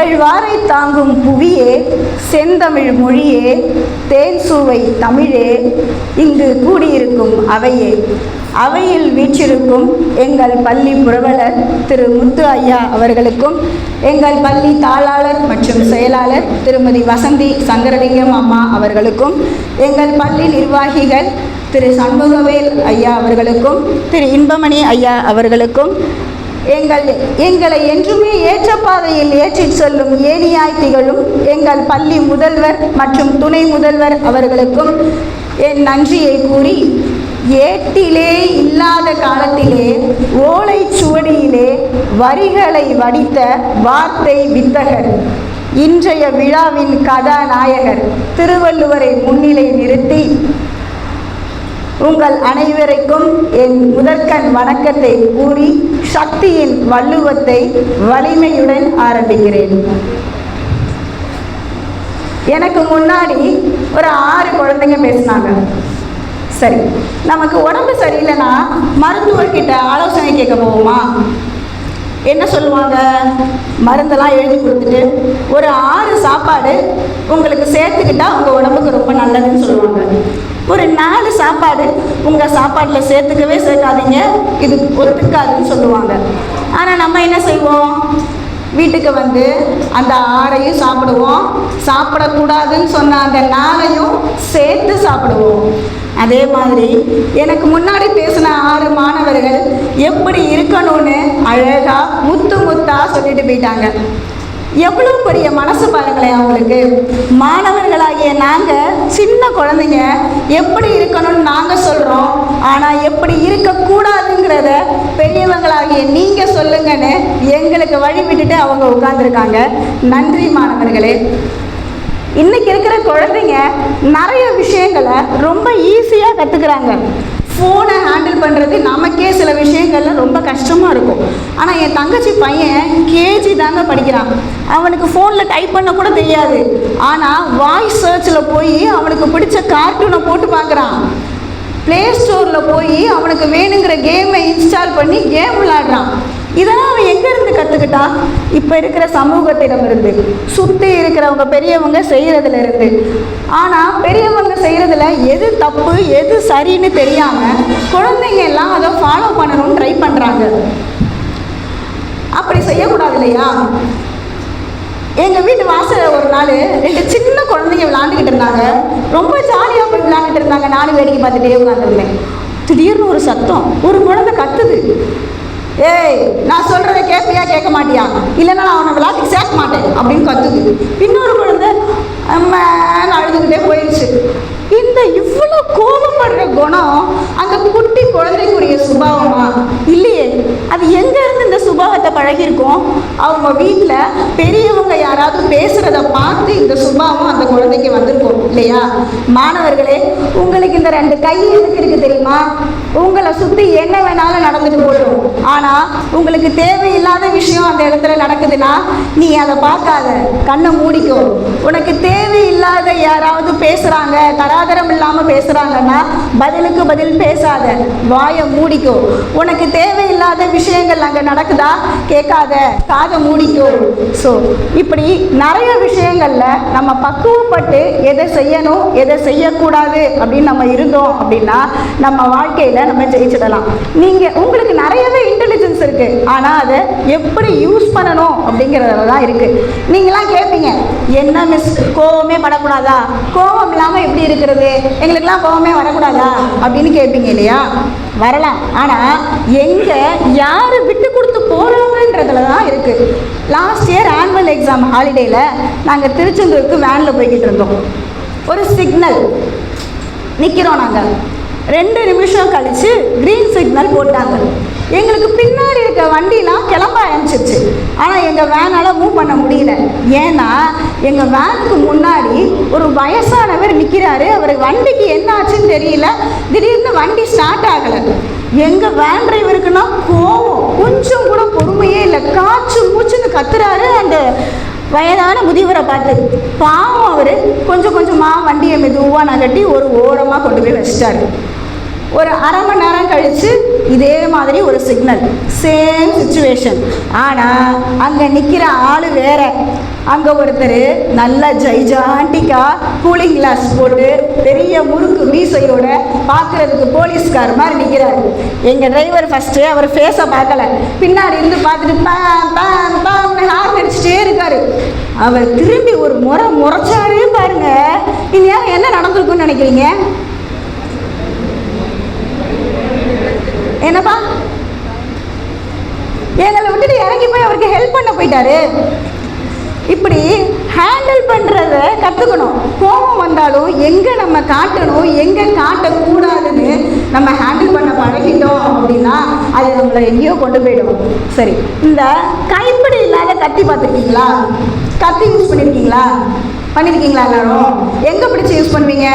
அகழ்வாரை தாங்கும் புவியே, செந்தமிழ் மொழியே, தேன் சுவை தமிழே, இங்கு கூடியிருக்கும் அவையே, அவையில் வீற்றிருக்கும் எங்கள் பள்ளி புரவலர் திரு முத்து ஐயா அவர்களுக்கும், எங்கள் பள்ளி தாளாளர் மற்றும் செயலாளர் திருமதி வசந்தி சங்கரலிங்கம் அம்மா அவர்களுக்கும், எங்கள் பள்ளி நிர்வாகிகள் திரு சண்முகவேல் ஐயா அவர்களுக்கும், திரு இன்பமணி ஐயா அவர்களுக்கும், எங்களை என்றுமே ஏற்ற பாதையில் ஏற்றிச் சொல்லும் ஏணியாய் திகழும் எங்கள் பள்ளி முதல்வர் மற்றும் துணை முதல்வர் அவர்களுக்கும் என் நன்றியை கூறி, ஏட்டிலே இல்லாத காலத்திலே ஓலை சுவடியிலே வரிகளை வடித்த வார்த்தை வித்தகர், இன்றைய விழாவின் கதாநாயகர் திருவள்ளுவரை முன்னிலை நிறுத்தி உங்கள் அனைவருக்கும் என் முதற்கண் வணக்கத்தை கூறி சக்தியின் வள்ளுவத்தை வலிமையுடன் ஆரம்பிக்கிறேன். எனக்கு முன்னாடி ஒரு 6 குழந்தைங்க பேசினாங்க. சரி, நமக்கு உடம்பு சரியில்லைன்னா மருத்துவர்கிட்ட ஆலோசனை கேட்க போவோமா? என்ன சொல்லுவாங்க? மருந்தெல்லாம் எழுதி கொடுத்துட்டு ஒரு 6 சாப்பாடு உங்களுக்கு சேர்த்துக்கிட்டா உங்கள் உடம்புக்கு ரொம்ப நல்லதுன்னு சொல்லுவாங்க. ஒரு 4 சாப்பாடு உங்கள் சாப்பாட்டில் சேர்க்காதீங்க, இது ஒத்துக்காதுன்னு சொல்லுவாங்க. ஆனால் நம்ம என்ன செய்வோம்? வீட்டுக்கு வந்து அந்த 6ஐயும் சாப்பிடுவோம், சாப்பிடக்கூடாதுன்னு சொன்ன அந்த 4ஐயும் சேர்த்து சாப்பிடுவோம். அதே மாதிரி எனக்கு முன்னாடி பேசின 6 மாணவர்கள் எப்படி இருக்கணும்னு அழகா முத்து முத்தா சொல்லிட்டு போயிட்டாங்க. எவ்வளோ பெரிய மனசு பாருங்களேன் அவங்களுக்கு. மாணவர்களாகிய நாங்கள் சின்ன குழந்தைங்க எப்படி இருக்கணும்னு நாங்கள் சொல்கிறோம், ஆனால் எப்படி இருக்கக்கூடாதுங்கிறத பெரியவங்களாகிய நீங்கள் சொல்லுங்கன்னு எங்களுக்கு வழி விட்டுட்டு அவங்க உட்காந்துருக்காங்க. நன்றி மாணவர்களே. இன்றைக்கி இருக்கிற குழந்தைங்க நிறைய விஷயங்களை ரொம்ப ஈஸியாக கற்றுக்குறாங்க. ஃபோனை ஹேண்டில் பண்ணுறது நமக்கே சில விஷயங்கள்ல ரொம்ப கஷ்டமாக இருக்கும். ஆனால் என் தங்கச்சி பையன் கேஜி தாங்க படிக்கிறான். அவனுக்கு ஃபோனில் டைப் பண்ண கூட தெரியாது. ஆனால் வாய்ஸ் சர்ச்சில் போய் அவனுக்கு பிடிச்ச கார்ட்டூனை போட்டு பார்க்குறான். ப்ளே ஸ்டோரில் போய் அவனுக்கு வேணுங்கிற கேமை இன்ஸ்டால் பண்ணி கேம் விளையாடுறான். இதெல்லாம் அவன் எங்கேருந்து கற்றுக்கிட்டான்? இப்போ இருக்கிற சமூகத்திடமிருந்து, சுற்றி இருக்கிறவங்க பெரியவங்க செய்கிறதுல இருந்து. ஆனால் பெரியவங்க செய்கிறதுல எது தப்பு எது சரின்னு தெரியாமல் குழந்தைங்க எல்லாம் அதை ஃபாலோ பண்ணணும்னு ட்ரை பண்ணுறாங்க. அப்படி செய்யக்கூடாது இல்லையா? எங்கள் வீட்டு வாசலில் ஒரு நாள் 2 சின்ன குழந்தைங்க விளாண்டுக்கிட்டு இருந்தாங்க. ரொம்ப ஜாலியாக போய் விளாண்டுட்டு இருந்தாங்க. நானும் வேடிக்கை பார்த்துட்டே உட்காந்துருந்தேன். திடீர்னு ஒரு சத்தம், ஒரு குழந்தை கத்துது. ஏய், நான் சொல்கிறத கேட்பியா கேட்க மாட்டியா? இல்லைன்னா நான் அவனை விளையாட்டுக்கு சேர்க்க மாட்டேன் அப்படின்னு கத்துது. இன்னொரு குழந்தை அழுதுகிட்டே போயிடுச்சு. இந்த இவ்வளோ கோபப்படுற குணம் அந்த குட்டி குழந்தைக்குரிய சுபாவமா? இல்லையே. அது எங்கேருந்து இந்த சுபாவத்தை பழகியிருக்கோம்? அவங்க வீட்டில் பெரியவங்க யாராவது பேசுகிறத பார்த்து இந்த சுபாவம் அந்த குழந்தைக்கு வந்திருக்கும் இல்லையா? மாணவர்களே, உங்களுக்கு இந்த 2 கை எதுக்கு இருக்குது தெரியுமா? உங்களை சுற்றி என்ன வேணாலும் நடந்துட்டு போயிடும். ஆனால் உங்களுக்கு தேவையில்லாத விஷயம் அந்த இடத்துல நடக்குதுன்னா நீ அதை பார்க்காத, கண்ணை மூடிக்கோ. உனக்கு தேவையில்லாத யாராவது பேசுகிறாங்க, தராதரம் இல்லாமல் பேசுகிறாங்கன்னா பதிலுக்கு பதில் பேசாத, வாயை மூடிக்கோ. உனக்கு தேவையில்லாத விஷயங்கள் அங்கே நடக்குதா, கேட்காத, காதை மூடிக்கோ. ஸோ இப்படி நிறைய விஷயங்களில் நம்ம பக்குவப்பட்டு எதை செய்யணும் எதை செய்யக்கூடாது அப்படின்னு நம்ம இருந்தோம் அப்படின்னா நம்ம வாழ்க்கையில் நம்ம ஜெயிச்சிடலாம். உங்களுக்கு நிறையவே இன்டெலிஜென்ஸ் இருக்குது, ஆனால் அதை எப்படி யூஸ் பண்ணணும் அப்படிங்கிறதுல தான் இருக்குது. நீங்களாம் கேட்பீங்க, என்ன மிஸ் கோவமே படக்கூடாதா? கோவம் இல்லாமல் எப்படி இருக்கிறது? எங்களுக்கெல்லாம் கோவமே வரக்கூடாதா அப்படின்னு கேட்பீங்க இல்லையா? வரலாம். ஆனால் எங்கே யார் விட்டு கொடுத்து போகிறாங்கன்றதுல தான் இருக்குது. லாஸ்ட் இயர் ஆனுவல் எக்ஸாம் ஹாலிடேயில் நாங்கள் திருச்செந்தூருக்கு வேனில் போய்கிட்டு இருந்தோம். ஒரு சிக்னல் நிற்கிறோம். நாங்கள் 2 நிமிஷம் கழித்து க்ரீன் சிக்னல் போட்டாங்க. எங்களுக்கு பின்னாடி இருக்க வண்டிலாம் கிளம்ப ஆரம்பிச்சிருச்சு. ஆனால் எங்கள் வேனால் மூவ் பண்ண முடியல. ஏன்னா எங்கள் வேனுக்கு முன்னாடி ஒரு வயசானவர் நிற்கிறாரு. அவருக்கு வண்டிக்கு என்ன ஆச்சுன்னு தெரியல. திடீர்னு வண்டி ஸ்டார்ட் ஆகலை. எங்கள் வேன் டிரைவருக்குன்னா கோவம், கொஞ்சம் கூட பொறுமையே இல்லை. காய்ச்சி மூச்சுன்னு கத்துறாரு அந்த வயதான முதியவரை பார்த்து. பாவம் அவர் கொஞ்சம் கொஞ்சமாக வண்டியை மெதுவாக நகட்டி ஒரு ஓரமாக கொண்டு போய் வச்சிட்டாரு. ஒரு அரை மணி நேரம் கழித்து இதே மாதிரி ஒரு சிக்னல், சேம் சுச்சுவேஷன். ஆனால் அங்கே நிற்கிற ஆள் வேற. அங்கே ஒருத்தர் நல்லா ஜைஜாண்டிக்காக கூலிங் கிளாஸ் போட்டு பெரிய முறுக்கு மீசையோட பார்க்குறதுக்கு போலீஸ்கார் மாதிரி நிற்கிறார். எங்கள் டிரைவர் ஃபஸ்ட்டு அவர் ஃபேஸை பார்க்கல, பின்னாடி இருந்து பார்த்துட்டு ஹார்ன் அடிச்சுட்டே இருக்காரு. அவர் திரும்பி ஒரு முறைச்சாரே பாருங்க. இந்நேரம் என்ன நடந்திருக்குன்னு நினைக்கிறீங்க? என்னப்பா, எங்களை விட்டுட்டு இறங்கி போய் அவருக்கு ஹெல்ப் பண்ண போயிட்டாரு. இப்படி ஹேண்டில் பண்ணுறத கற்றுக்கணும். கோபம் வந்தாலும் எங்கே நம்ம காட்டணும், எங்கே காட்டக்கூடாதுன்னு நம்ம ஹேண்டில் பண்ண பழகிட்டோம் அப்படின்னா அது நம்மளை எங்கேயோ கொண்டு போயிடும். சரி, இந்த கைப்பிடி இல்லாத கத்தி பார்த்துருக்கீங்களா? கத்தி யூஸ் பண்ணியிருக்கீங்களா? எல்லாரும் எங்கே பிடிச்சி யூஸ் பண்ணுவீங்க?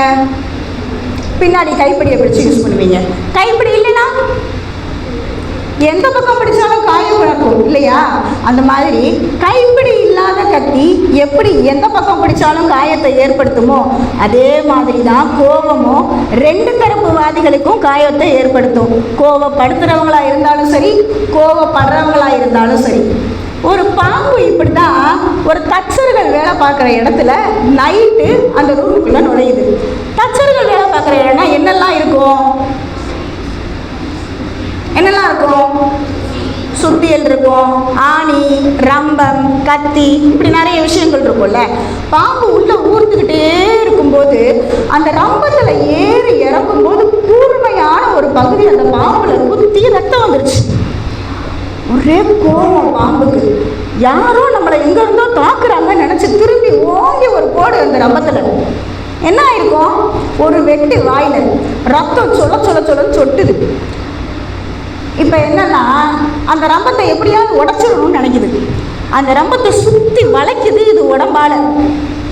பின்னாடி கைப்பிடியை பிடிச்சி யூஸ் பண்ணுவீங்க. கைப்பிடி இல்லைன்னா எந்த பக்கம் பிடிச்சாலும் காயம் விளக்கும் இல்லையா? அந்த மாதிரி கைப்பிடி இல்லாத கத்தி எப்படி எந்த பக்கம் பிடிச்சாலும் காயத்தை ஏற்படுத்துமோ அதே மாதிரி தான் கோபமும் ரெண்டு தரப்பு வாதிகளுக்கும் காயத்தை ஏற்படுத்தும். கோபப்படுத்துகிறவங்களா இருந்தாலும் சரி, கோபப்படுறவங்களா இருந்தாலும் சரி. ஒரு பாம்பு இப்படி தான் ஒரு தச்சர்கள் வேலை பார்க்குற இடத்துல நைட்டு அந்த ரூமுக்குள்ளே நுழையுது. தச்சர்கள் வேலை பார்க்குற இடம்னா என்னெல்லாம் இருக்கும்? சுத்தியல் இருக்கும், ஆணி, ரம்பம், கத்தி, இப்படி நிறைய விஷயங்கள் இருக்கும்ல. பாம்பு உள்ள ஊர்ந்துக்கிட்டே இருக்கும்போது அந்த ரம்பத்தில் ஏறி இறக்கும்போது கூர்மையான ஒரு பகுதி அந்த பாம்புல குத்தி ரத்தம் வந்துருச்சு. ஒரே கோபம் பாம்புக்கு. யாரோ நம்மளை எங்க இருந்தோ தாக்குறாங்கன்னு நினைச்சு திரும்பி ஓங்கி ஒரு போடு அந்த ரம்பத்துல. என்ன ஆயிருக்கும்? ஒரு வெட்டு வாயில ரத்தம் சொல்லன்னு சொட்டுது. இப்போ என்னன்னா அந்த ரம்பத்தை எப்படியாவது உடைச்சிடணும்னு நினைக்குது. அந்த ரம்பத்தை சுற்றி வளைக்குது இது உடம்பால.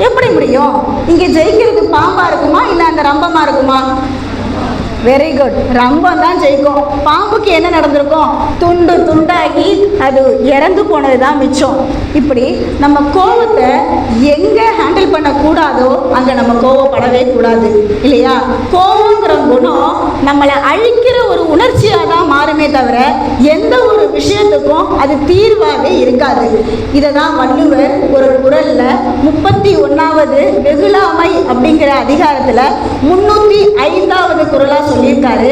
எப்படி முடியும்? இங்கே ஜெயிக்கிறது பாம்பா இருக்குமா இல்லை அந்த ரம்பமா இருக்குமா? வெரி குட், ரம்பம் தான் ஜெயிக்கும். பாம்புக்கு என்ன நடந்திருக்கும்? துண்டு துண்டாகி அது இறந்து போனது தான் மிச்சம். இப்படி நம்ம கோபத்தை எங்கே ஹேண்டில் பண்ணக்கூடாதோ அங்கே நம்ம கோபப்படவே கூடாது இல்லையா? கோபங்கிற குணம் நம்மளை அழிக்கிற ஒரு உணர்ச்சியாக தான் மாறுமே தவிர எந்த ஒரு விஷயத்துக்கும் அது தீர்வாகவே இருக்காது. இதை தான் வள்ளுவர் ஒரு குறளில் 31வது வெகுளாமை அப்படிங்கிற அதிகாரத்தில் 305வது குறளாக சொல்லியிருக்காரு.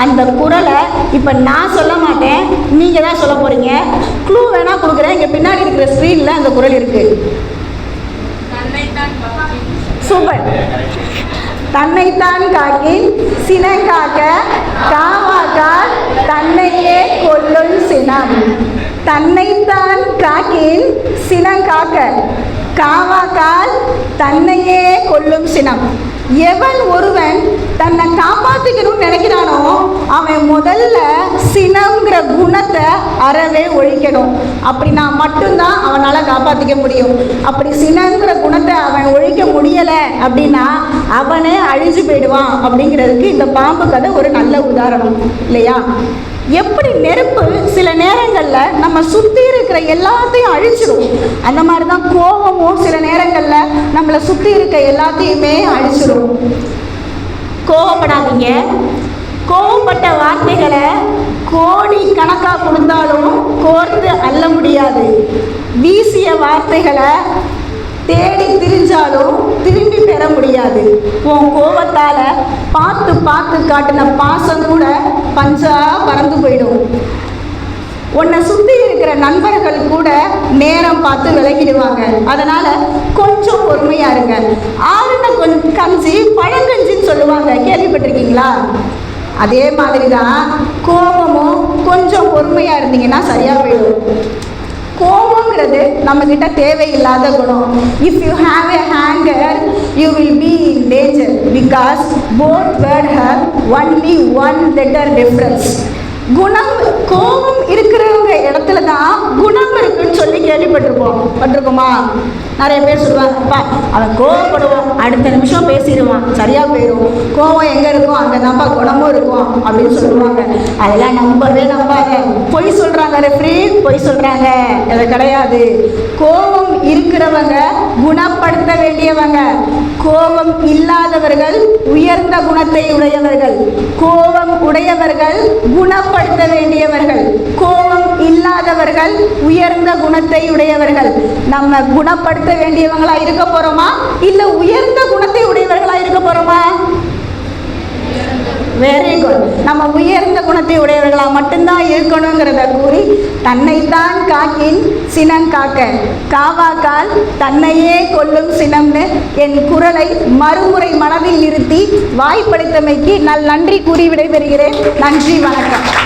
அந்த குறளை இப்போ நான் சொல்ல மாட்டேன், நீங்கள் தான் சொல்ல போகிறீங்க. க்ளூ வேணா கொடுக்குறேன். இங்கே பின்னாடி இருக்கிற ஸ்க்ரீனில் அந்த குறள் இருக்கு. சூப்பர். தன்னைத்தான் காக்கின் சினங்காக்க காவாக்கால் தன்னையே கொல்லும் சினம். தன்னைத்தான் காக்கின் சினங்காக்க காவாக்கால் தன்னையே கொல்லும் சினம். எவன் ஒருவன் தன்னை காப்பாற்றிக்கணும்னு நினைக்கிறானோ அவன் முதல்ல சினம்ங்கிற குணத்தை அறவே ஒழிக்கணும். அப்படின்னா மட்டும்தான் அவனால் காப்பாற்றிக்க முடியும். அப்படி சினங்கிற குணத்தை அவன் ஒழிக்க முடியலை அப்படின்னா அவனே அழிஞ்சு போயிடுவான். அப்படிங்கிறதுக்கு இந்த பாம்பு கதை ஒரு நல்ல உதாரணம் இல்லையா? எப்படி நெருப்பு சில நேரங்களில் நம்ம சுற்றி இருக்கிற எல்லாத்தையும் அழிச்சிடும், அந்த மாதிரி தான் கோபமும் சில நேரங்களில் நம்மளை சுற்றி இருக்க எல்லாத்தையுமே அழிச்சிடும். கோபப்படாதீங்க. கோபப்பட்ட வார்த்தைகளை கோடி கணக்காக கொடுத்தாலும் கோர்த்து அள்ள முடியாது. வீசிய வார்த்தைகளை தேடி திரிஞ்சாலும் திரும்பி பெற முடியாது. உன் கோபத்தால் பார்த்து காட்டின பாசம் கூட பஞ்சா பறந்து போயிடும். உன்னை சுற்றி இருக்கிற நண்பர்கள் கூட நேரம் பார்த்து விலகிடுவாங்க. அதனால் கொஞ்சம் பொறுமையாக இருங்க. ஆறுன கொஞ்சம் கஞ்சி பழங்கஞ்சின்னு சொல்லுவாங்க, கேள்விப்பட்டிருக்கீங்களா? அதே மாதிரி தான் கோபமும் கொஞ்சம் பொறுமையாக இருந்தீங்கன்னா சரியாக போயிடும். கோபங்கிறது நம்மக்கிட்ட தேவையில்லாத குணம். If you have a hanger you will be in danger because both word have only one letter difference. குணம் கோபம் இருக்கிறவங்க இடத்துல தான் குணம் இருக்குன்னு சொல்லி பட்டிருக்கோமா? நிறைய பேர் சொல்லுவாங்கப்பா அவன் கோவப்படுவான், அடுத்த நிமிஷம் பேசிடுவான், சரியா போயிடும். கோவம் எங்கே இருக்கும் அங்கே தான்ப்பா குணமும் இருக்கும் அப்படின்னு சொல்லுவாங்க. அதெல்லாம் நம்பாத. பொய் சொல்கிறாங்க, ரெஃப்ரி பொய் சொல்கிறாங்க. அது கிடையாது. கோபம் இருக்கிறவங்க குணப்படுத்த வேண்டியவங்க. கோபம் இல்லாதவர்கள் உயர்ந்த குணத்தை உடையவர்கள். கோபம் உடையவர்கள் குணப்படுத்த வேண்டியவர்கள். கோபம் இல்லாதவர்கள் உயர்ந்த குணத்தை உடையவர்கள். நம்ம குணப்படுத்த வேண்டியவங்களா இருக்க போறோமா இல்ல உயர்ந்த குணத்தை உடையவர்களா இருக்க போறோமா? Very good. நம்ம உயர்ந்த குணத்தை உடையவர்களா மட்டும்தான் இருக்கணுங்கிறத கூறி, தன்னைத்தான் காக்கின் சினம் காக்க, காவாக்கால் தன்னையே கொல்லும் சினம்னு என் குரலை மறுமுறை மனதில் நிறுத்தி வாய்ப்பளித்தமைக்கு நன்றி கூறி விடைபெறுகிறேன். நன்றி, வணக்கம்.